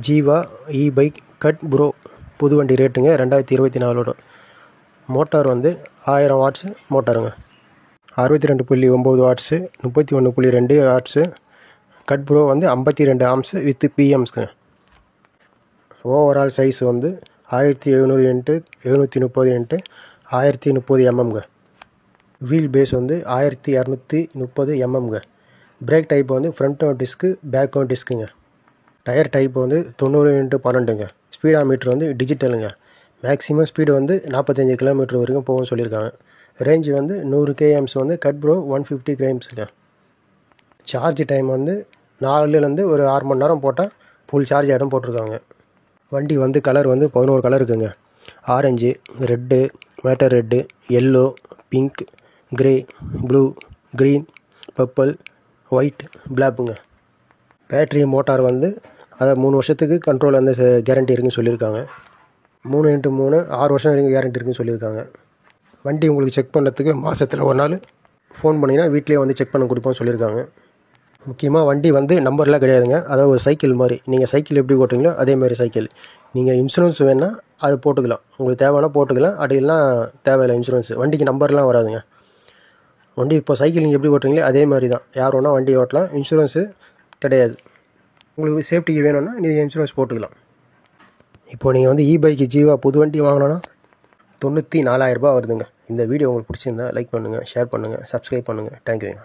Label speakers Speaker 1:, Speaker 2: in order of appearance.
Speaker 1: Jeeva இ-பைக் cut bro புது வண்டி ரேட்டுங்க 2024. மோட்டார் வந்து 1000 வாட்ஸு மோட்டாருங்க. 62.9 வாட்ஸு, 31.2 வாட்ஸு. கட் ப்ரோ வந்து 52 ஆம்ஸு வித் பிஎம்ஸ்ங்க. ஓவரால் சைஸ் வந்து 1700 × 730 × 1030 எம்எம்ங்க. வீல் பேஸ் வந்து 1230 எம்எம்ங்க. பிரேக் டைப் வந்து ஃப்ரண்ட்டும் டிஸ்க்கு பேக்கும் டிஸ்க்குங்க. டயர் டைப் வந்து 90x12ங்க. ஸ்பீடா மீட்ரு வந்து டிஜிட்டலுங்க. மேக்ஸிமம் ஸ்பீடு வந்து 45 km வரைக்கும் போகும்னு சொல்லியிருக்காங்க. ரேஞ்சு வந்து 100 km வந்து கட் ப்ரோ 150 kmங்க. சார்ஜ் டைம் வந்து 4லேருந்து ஒரு 6 மணி நேரம் போட்டால் ஃபுல் சார்ஜ் ஆகிடும் போட்டிருக்காங்க. வண்டி வந்து கலர் வந்து 11 கலர் இருக்குங்க. Orange, red, matte red, yellow, pink, grey, blue, green, purple, white, பிளாக்குங்க. பேட்ரி மோட்டார் வந்து அதை 3 வருஷத்துக்கு கண்ட்ரோல் அந்த கேரண்டி இருக்குன்னு சொல்லியிருக்காங்க. 3x3 6 வருஷம் வரைக்கும் கேரண்டி இருக்குன்னு சொல்லியிருக்காங்க. வண்டி உங்களுக்கு செக் பண்ணுறதுக்கு மாதத்தில் ஒரு நாள் ஃபோன் பண்ணிங்கன்னா வீட்டிலே வந்து செக் பண்ண கொடுப்போம்னு சொல்லியிருக்காங்க. முக்கியமாக வண்டி வந்து நம்பர்லாம் கிடையாதுங்க. அதாவது ஒரு சைக்கிள் மாதிரி. நீங்கள் சைக்கிள் எப்படி ஓட்டுறீங்களோ அதேமாதிரி சைக்கிள். நீங்கள் இன்சூரன்ஸ் வேணுன்னா அது போட்டுக்கலாம். உங்களுக்கு தேவைன்னா போட்டுக்கலாம். அப்படிலாம் தேவையில்லை இன்சூரன்ஸ். வண்டிக்கு நம்பர்லாம் வராதுங்க. வண்டி இப்போ சைக்கிள் நீங்கள் எப்படி ஓட்டுறீங்களோ அதே மாதிரி தான். யார் வேணால் வண்டி ஓட்டலாம். இன்சூரன்ஸு கிடையாது. உங்களுக்கு சேஃப்டிக்கு வேணும்னா நீங்கள் இன்சூரன்ஸ் போட்டுக்கலாம். இப்போது நீங்கள் வந்து இ-பைக்கு ஜீவா புது வண்டி வாங்கினோன்னா 94,000 ரூபா வருதுங்க. இந்த வீடியோ உங்களுக்கு பிடிச்சிருந்தா லைக் பண்ணுங்கள், ஷேர் பண்ணுங்கள், சப்ஸ்கிரைப் பண்ணுங்கள். தேங்க்யூங்க.